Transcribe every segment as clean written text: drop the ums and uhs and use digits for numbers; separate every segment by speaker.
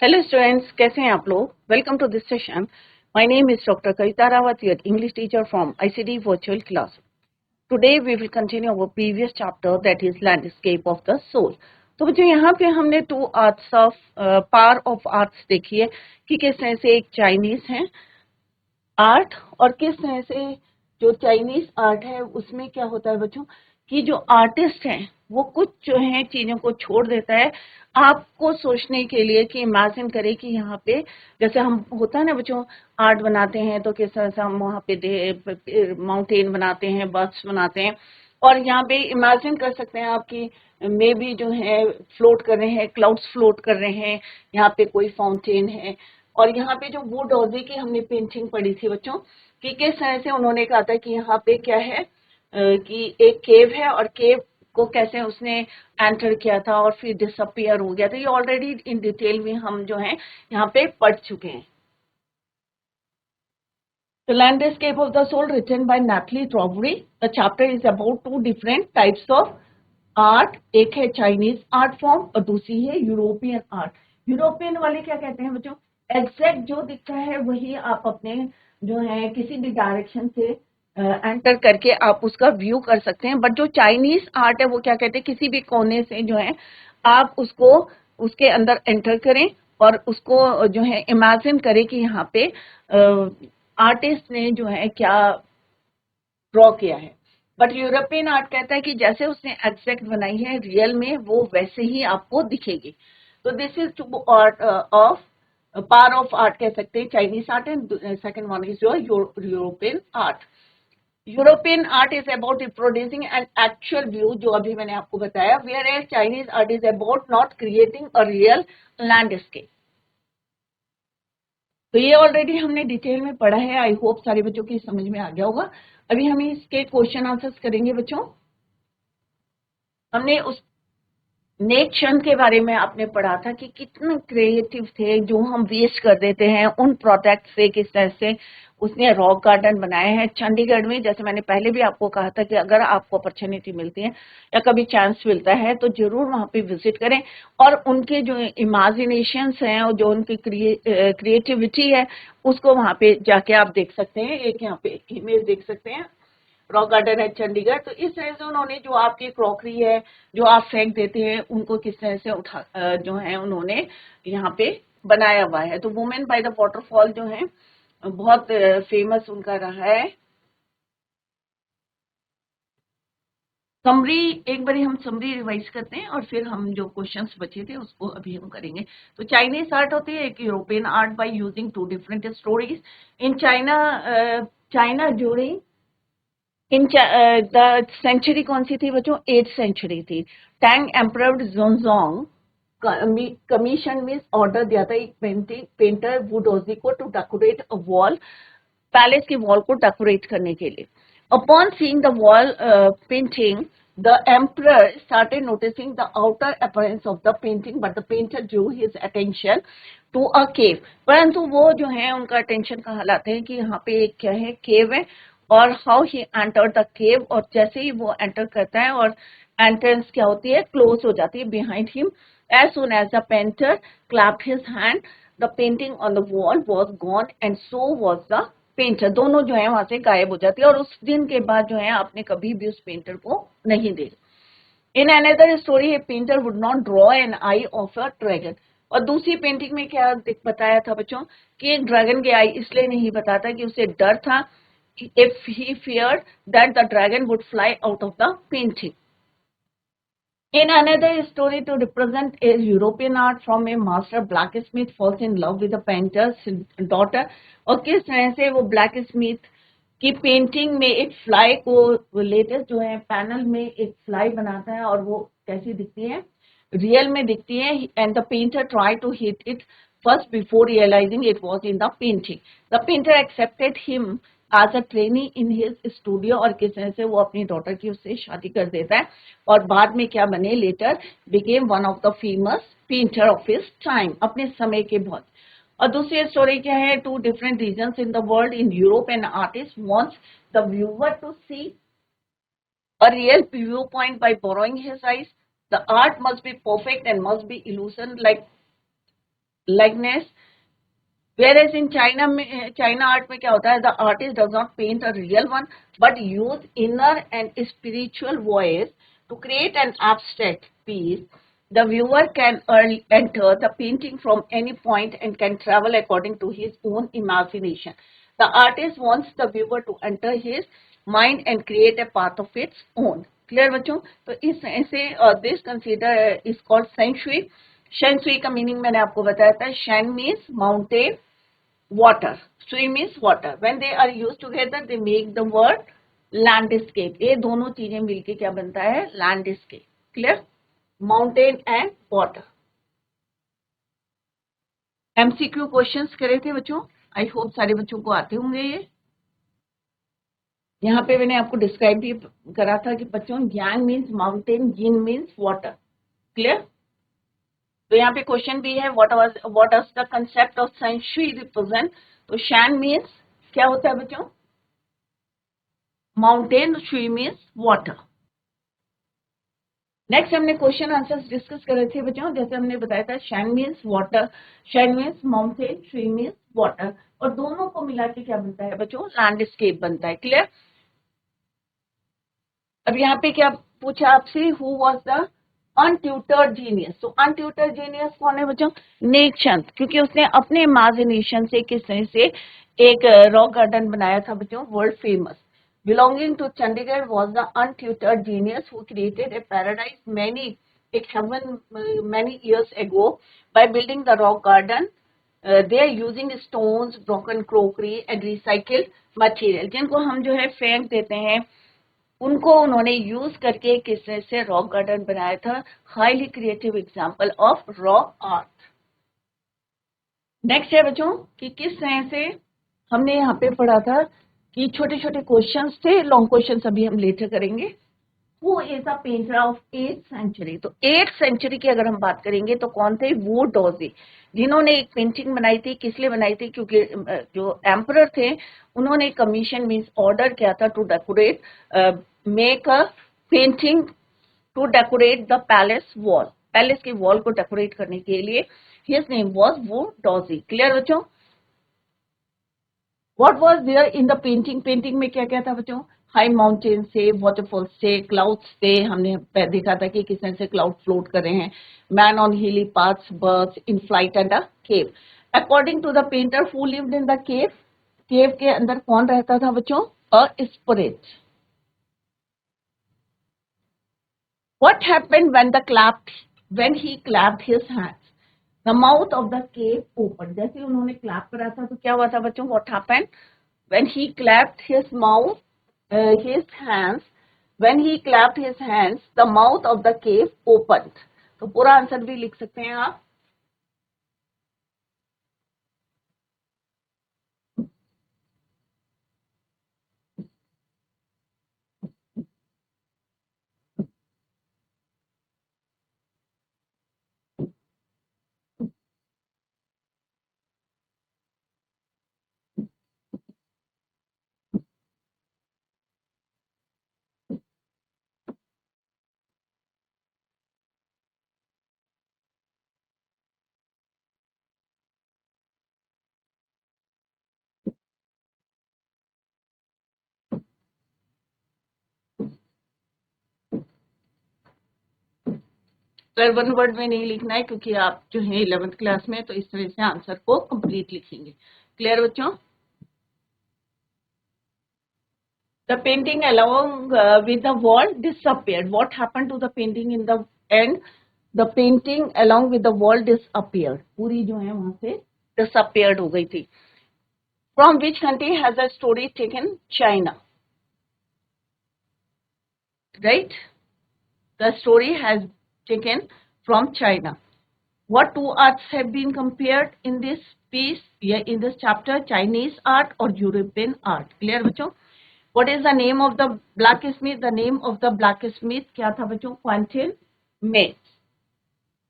Speaker 1: Hello students, कैसे हैं आप लोग। Welcome to this session. My name is doctor Kavita Rawat, your English teacher from ICD virtual class. Today we will continue our previous chapter that is landscape of the soul. तो बच्चों, यहाँ पे हमने two arts of par of arts देखी है कि किस तरह से एक चाइनीज है आर्ट और किस तरह से जो चाइनीज आर्ट है उसमें क्या होता है बच्चों कि जो आर्टिस्ट है वो कुछ जो है चीजों को छोड़ देता है आपको सोचने के लिए कि इमेजिन करें कि यहाँ पे जैसे हम होता है ना बच्चों, आर्ट बनाते हैं तो किस तरह से हम वहाँ पे माउंटेन बनाते हैं, बर्ड्स बनाते हैं और यहाँ पे इमेजिन कर सकते हैं आपकी मे भी जो है फ्लोट कर रहे हैं, क्लाउड्स फ्लोट कर रहे हैं, यहाँ पे कोई फाउंटेन है। और यहाँ पे जो वो डॉजी की हमने पेंटिंग पढ़ी थी बच्चों कि किस तरह से उन्होंने कहा था कि यहाँ पे क्या है कि एक केव है और केव को कैसे उसने एंटर किया था और फिर डिसअपियर हो गया था। ये ऑलरेडी इन डिटेल में हम जो है यहाँ पे पढ़ चुके हैं। The Landscape of the Soul, written by Natalie Trowbridge. The chapter is about two different types of art. एक है चाइनीज आर्ट फॉर्म और दूसरी है यूरोपियन आर्ट। यूरोपियन वाले क्या कहते हैं बच्चों, एग्जैक्ट जो दिखता है वही आप अपने जो है किसी भी डायरेक्शन से एंटर करके आप उसका व्यू कर सकते हैं। बट जो चाइनीज आर्ट है वो क्या कहते हैं, किसी भी कोने से जो है आप उसको उसके अंदर एंटर करें और उसको जो है इमेजिन करें कि यहाँ पे आर्टिस्ट ने जो है क्या ड्रॉ किया है। बट यूरोपियन आर्ट कहता है कि जैसे उसने एग्जैक्ट बनाई है रियल में वो वैसे ही आपको दिखेगी। तो this is two art of par of art कह सकते हैं, Chinese art and second one is your European art. European art is about reproducing an actual view, जो अभी मैंने आपको बताया, whereas Chinese art is about not creating a real landscape. तो ये ऑलरेडी हमने डिटेल में पढ़ा है। आई होप सारे बच्चों की समझ में आ गया होगा। अभी हम इसके क्वेश्चन आंसर्स करेंगे बच्चों। हमने उस नेक क्षण के बारे में आपने पढ़ा था कि कितने क्रिएटिव थे जो हम वेस्ट कर देते हैं उन प्रोडक्ट से। किस तरह से उसने रॉक गार्डन बनाए हैं चंडीगढ़ में। जैसे मैंने पहले भी आपको कहा था कि अगर आपको अपॉर्चुनिटी मिलती है या कभी चांस मिलता है तो जरूर वहां पे विजिट करें और उनके जो इमेजिनेशंस हैं और जो उनकी क्रिएटिविटी है उसको वहां पे जाके आप देख सकते हैं। एक यहाँ पे इमेज देख सकते हैं, रॉक गार्डन है चंडीगढ़। तो इस तरह से उन्होंने जो आपकी क्रॉकरी है जो आप फेंक देते हैं उनको किस तरह से उठा जो है उन्होंने यहाँ पे बनाया हुआ है। तो वुमेन बाय द वाटरफॉल जो है बहुत फेमस उनका रहा है। समरी एक बार हम समरी रिवाइज करते हैं और फिर हम जो क्वेश्चंस बचे थे उसको अभी हम करेंगे। तो चाइनीज आर्ट होती है एक European art by using two different stories in China. China during in the century कौन सी थी बच्चों, 8th सेंचुरी थी। टैंग एम्परर जोंगजोंग कमीशन में ऑर्डर दिया था एक पेंटर वुडोजी को to decorate a wall, palace की वॉल को डेकोरेट करने के लिए। Upon seeing the wall painting the emperor started noticing the outer appearance of the painting, but the painter drew his attention to a cave. परंतु वो जो है उनका अटेंशन कहाँ लाते हैं कि यहाँ पे एक क्या है, केव है। और how he enter the cave, और जैसे ही वो एंटर करता है और एंट्रेंस क्या होती है, क्लोज हो जाती है behind him. As soon as the painter clapped his hand, the painting on the wall was gone and so was the painter. दोनों जो है वहां से गायब हो जाती है और उस दिन के बाद जो है आपने कभी भी उस पेंटर को नहीं देखा। In another story A painter would not draw an I of a dragon. और दूसरी पेंटिंग में क्या बताया था बच्चों कि एक ड्रैगन के आई इसलिए नहीं बताता कि उसे डर था, if he feared that the dragon would fly out of the painting. In another story, to represent a European art from a master blacksmith falls in love with a painter's daughter, और किस तरह से वो black Smith की painting में एक fly को, latest जो है पैनल में एक फ्लाई बनाता है और वो कैसी दिखती है, रियल में दिखती है। And the painter try to hit it first before realizing it was in the painting. The painter accepted him as a trainee in his studio, और किस तरह से वो अपनी डॉटर की उससे शादी कर देता है और बाद में क्या बने, later became one of the famous painter of his time, अपने समय के बहुत। और दूसरी स्टोरी क्या है, two different regions in the world in Europe and artist wants the viewer to see a real viewpoint by borrowing his eyes. The art must be perfect and must be illusion like likeness. Whereas in China में China art में क्या होता है, the artist does not paint a real one but use inner and spiritual voice to create an abstract piece. The viewer can enter the painting from any point and can travel according to his own imagination. The artist wants the viewer to enter his mind and create a path of its own. Clear बच्चों? तो इस ऐसे this consider is called Sheng Shui. Sheng Shui का meaning मैंने आपको बताया था. Sheng means mountain, water. Shui means water. When they are used together, they make the word landscape. ये दोनों चीजें मिलके क्या बनता है? Landscape. Clear? Mountain and water. MCQ questions करे थे बच्चों. आई होप सारे बच्चों को आते होंगे ये. यहाँ पे मैंने आपको डिस्क्राइब भी करा था कि बच्चों yang means mountain, yin means water. Clear? तो यहाँ पे क्वेश्चन भी है, what was the concept of feng shui represent. तो शैन मीन्स क्या होता है बच्चों? Mountain. Shui means water. Next हमने क्वेश्चन आंसर्स डिस्कस कर रहे थे बच्चों. जैसे हमने बताया था shan means water, shan means mountain, shui means water, और दोनों को मिला के क्या बनता है बच्चों? लैंडस्केप बनता है. क्लियर? अब यहाँ पे क्या पूछा आपसे, who was the untutored genius. तो अनट्यूटर्ड जीनियस कौन है बच्चों? नेकचंद, क्योंकि उसने अपने इमेजिनेशन से किस तरह से एक रॉक गार्डन बनाया था बच्चों, world famous. Belonging to Chandigarh was the untutored genius who created a paradise many एक heaven many years ago by building the rock garden. They are using stones, broken crockery and recycled material. जिनको हम जो है फेंक देते हैं, उनको उन्होंने यूज करके किस तरह से रॉक गार्डन बनाया था. Highly creative example of rock art. Next है बच्चों कि किस तरह से हमने यहाँ पे पढ़ा था कि छोटे छोटे क्वेश्चंस थे, लॉन्ग क्वेश्चंस अभी हम लेटर करेंगे. वो is a painter of 8th century. तो 8th सेंचुरी की अगर हम बात करेंगे तो कौन थे? वू डोजी, जिन्होंने एक पेंटिंग बनाई थी. किस लिए बनाई थी? क्योंकि जो एम्परर थे उन्होंने कमीशन मीन्स ऑर्डर किया था to decorate, make a painting to decorate the palace wall. Palace के वॉल को डेकोरेट करने के लिए. His name was Wu Daozi. Clear बच्चों? What was there in the painting. Painting में क्या क्या था बच्चों? हाई माउंटेन से, वाटरफॉल से, क्लाउड्स से. हमने देखा था कि किस तरह से क्लाउड फ्लोट कर रहे हैं. Man on hilly paths, birds in flight and a cave. According to the painter, who lived in the cave. Cave के अंदर कौन रहता था बच्चों? A spirit. What happened when when he clapped his hands? The mouth of the cave opened. जैसे उन्होंने clap करा था तो क्या हुआ था बच्चों? What happened when he clapped his mouth, his hands? When he clapped his hands, the mouth of the cave opened. तो पूरा आंसर भी लिख सकते हैं आप. सर वन वर्ड में नहीं लिखना है क्योंकि आप जो है 11th क्लास में, तो इस तरह से आंसर को कंप्लीट लिखेंगे. क्लियर बच्चों? The painting along with the wall disappeared. What happened to the painting in the end? The painting along with the wall disappeared. पूरी जो है वहां से disappeared हो गई थी. From which country has the story taken? China. Right? The story has taken from China. What two arts have been compared in this piece? Yeah, in this chapter, Chinese art or European art. Clear बच्चों? What is the name of the blacksmith? The name of the blacksmith क्या था बच्चों? Quentin May.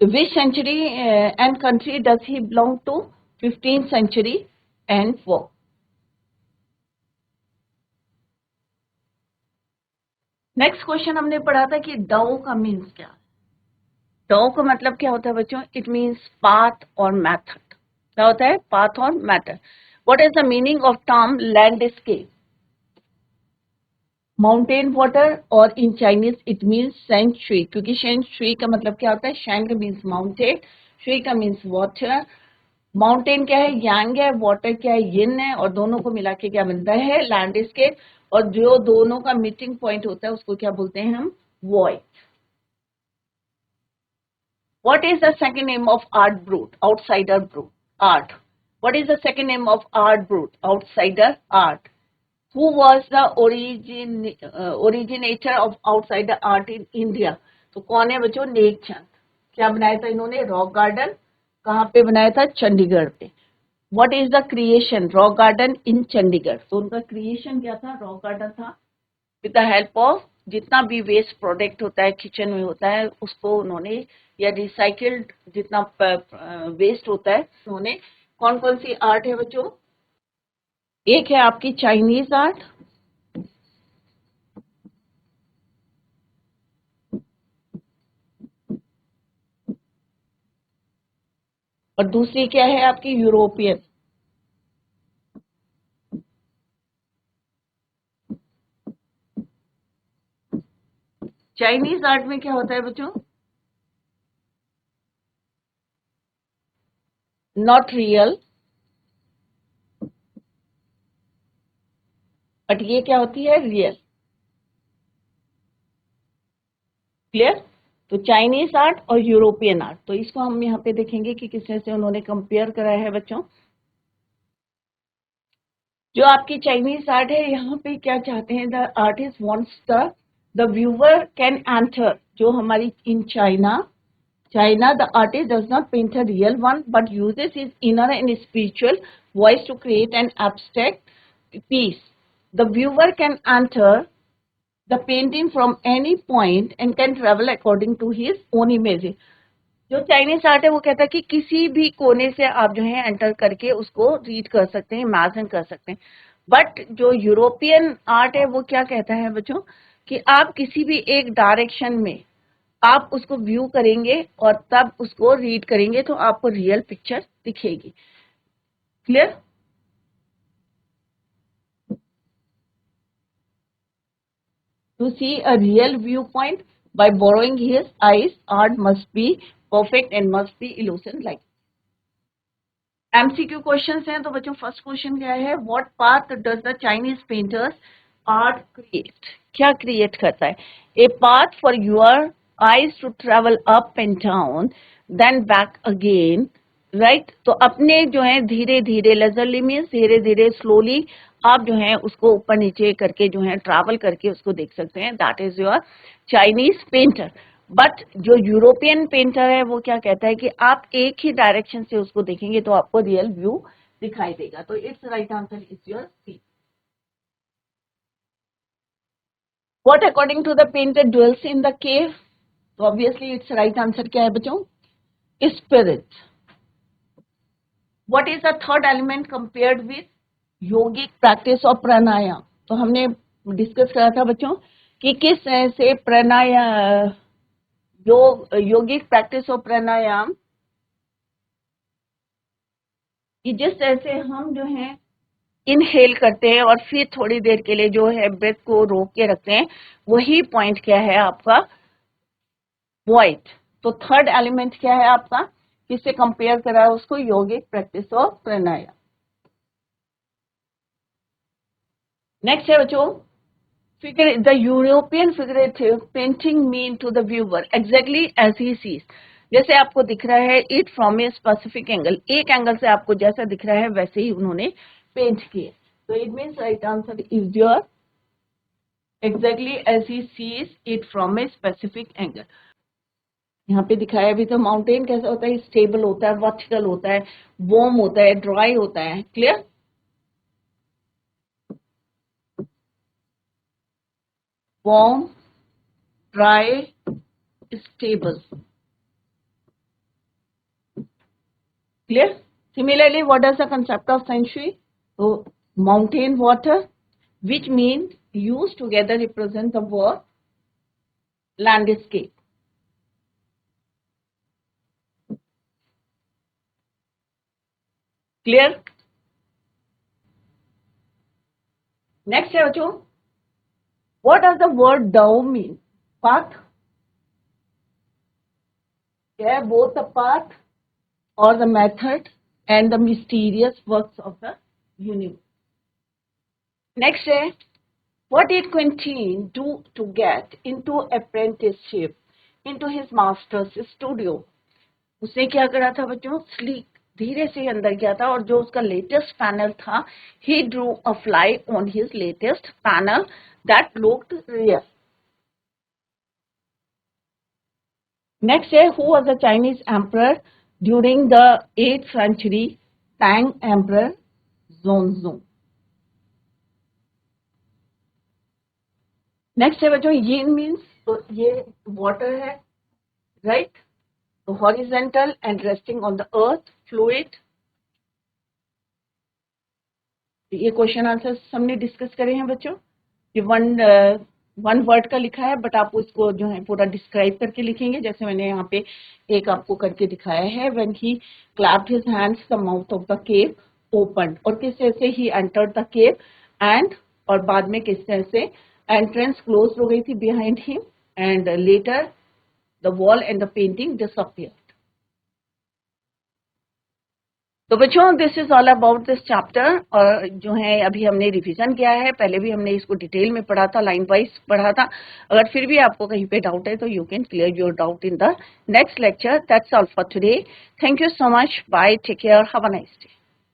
Speaker 1: Which century and country does he belong to? 15th century and 4. Next question हमने पढ़ा था कि डाउ का मीन्स क्या. टॉ का मतलब क्या होता है बच्चों? इट मीन्स पाथ और मैथड। क्या होता है? पाथ और method. What is the meaning of term landscape? Mountain water, और इन चाइनीज इट मीन्स शेंग शुई, क्योंकि शेंग शुई का मतलब क्या होता है? शेंग मीन्स माउंटेन, शुई का मीन्स वाटर। माउंटेन क्या है? यांग है, वाटर क्या है? यिन है, और दोनों को मिला के क्या बनता है? लैंडस्केप। और जो दोनों का मीटिंग पॉइंट होता है उसको क्या बोलते हैं हम? Void. What is the second name of art brute? Outsider brute. Art. What is the second name of art brute? Outsider art. Who was the originator of outsider art in India? तो कौन है बच्चों? नेक चंद। क्या बनाया था इन्होंने? Rock garden. कहाँ पे बनाया था? चंडीगढ़ पे। What is the creation? Rock garden इन चंडीगढ़। तो उनका क्रिएशन क्या था? रॉक गार्डन था। विद द हेल्प ऑफ जितना भी वेस्ट प्रोडक्ट होता है किचन में होता है उसको उन्होंने, या रिसाइकिल्ड जितना वेस्ट होता है उन्होंने, कौन कौन सी आर्ट है बच्चों? एक है आपकी चाइनीज आर्ट, और दूसरी क्या है आपकी? यूरोपियन। चाइनीज आर्ट में क्या होता है बच्चों? नॉट रियल, बट ये क्या होती है? रियल। क्लियर? तो चाइनीज आर्ट और यूरोपियन आर्ट, तो इसको हम यहाँ पे देखेंगे कि किस तरह से उन्होंने कंपेयर कराया है बच्चों। जो आपकी चाइनीज आर्ट है यहाँ पे क्या चाहते हैं? The artist wants the viewer can enter, जो हमारी in China the artist does not paint a real one but uses his inner and spiritual voice to create an abstract piece. The viewer can enter the painting from any point and can travel according to his own image. जो Chinese art है वो कहता है कि किसी भी कोने से आप जो है एंटर करके उसको रीड कर सकते हैं, इमेजिन कर सकते हैं। बट जो यूरोपियन आर्ट है वो क्या कहता है बच्चों? कि आप किसी भी एक डायरेक्शन में आप उसको व्यू करेंगे और तब उसको रीड करेंगे तो आपको रियल पिक्चर दिखेगी। Clear? To see a real view point by borrowing his eyes, art must be perfect and must be illusion like. MCQ questions हैं, तो बच्चों फर्स्ट क्वेश्चन क्या है? What path does the Chinese painters art create? क्या create करता है? A path for your eyes to travel up and down then back again, right? तो अपने जो है धीरे धीरे, लेजरली मीन्स धीरे धीरे, स्लोली आप जो है उसको ऊपर नीचे करके जो है ट्रैवल करके उसको देख सकते हैं। That is your Chinese painter. But जो यूरोपियन पेंटर है वो क्या कहता है? कि आप एक ही डायरेक्शन से उसको देखेंगे तो आपको रियल व्यू दिखाई देगा। तो it's right answer is your C. What according to the painter dwells in the cave? तो ऑब्वियसली इट्स राइट आंसर क्या है बच्चों? Spirit. What is the third element compared with yogic practice of pranayama? तो हमने discuss करा था बच्चों कि किस तरह से प्राणायाम, योगिक प्रैक्टिस ऑफ प्राणायाम, कि जिस तरह से हम जो है इनहेल करते हैं और फिर थोड़ी देर के लिए जो है ब्रेथ को रोक के रखते हैं, वही पॉइंट क्या है आपका? वॉइड। तो थर्ड एलिमेंट क्या है आपका? किससे कंपेयर करा है उसको? Yogic practice of pranayama. Next है बच्चों, figure the European figurative painting mean to the viewer exactly as he sees. जैसे आपको दिख रहा है it from a specific angle, एक एंगल से आपको जैसा दिख रहा है वैसे ही उन्होंने पेंट किए। तो it means right answer is your exactly as he sees it from a specific angle. यहाँ पे दिखाया भी तो माउंटेन कैसा होता है? स्टेबल होता है, वर्टिकल होता है, वार्म होता है, ड्राई होता है। Clear? Warm, dry, stable. Clear? Similarly, what is the concept of feng shui? So mountain water, which means used together represent the word landscape. Clear? Next है बच्चों, व्हाट डज द वर्ड डाउ mean? Path? क्या? Both the path or the method and the mysterious works of the universe. Next है, what did Quentin do to get into apprenticeship into his master's studio? उसने क्या करा था बच्चों? Sleek, धीरे से अंदर गया था और जो उसका लेटेस्ट पैनल था, he drew a fly on his latest panel that looked real. Next है, who was the Chinese emperor during the 8th century? Tang Emperor Zhongzong. Next है बच्चों, यीन मीन्स, तो ये वाटर है, राइट? तो horizontal and resting on the earth, fluid. ये question answer हमने डिस्कस करे हैं बच्चों। ये वन वर्ड का लिखा है, बट आप उसको जो है पूरा डिस्क्राइब करके लिखेंगे, जैसे मैंने यहाँ पे एक आपको करके दिखाया है। When he clapped his hands the mouth of the cave open, और किस तरह से he entered the cave and, और बाद में किस तरह से एंट्रेंस क्लोज हो गई थी behind him and later the wall and the painting disappeared. तो बच्चों, this is all about this chapter. और जो है अभी हमने रिवीजन किया है, पहले भी हमने इसको डिटेल में पढ़ा था, लाइन वाइज पढ़ा था। अगर फिर भी आपको कहीं पे डाउट है तो you can clear your doubt in the next lecture. That's all for today. Thank you so much. Bye, take care, have a nice day.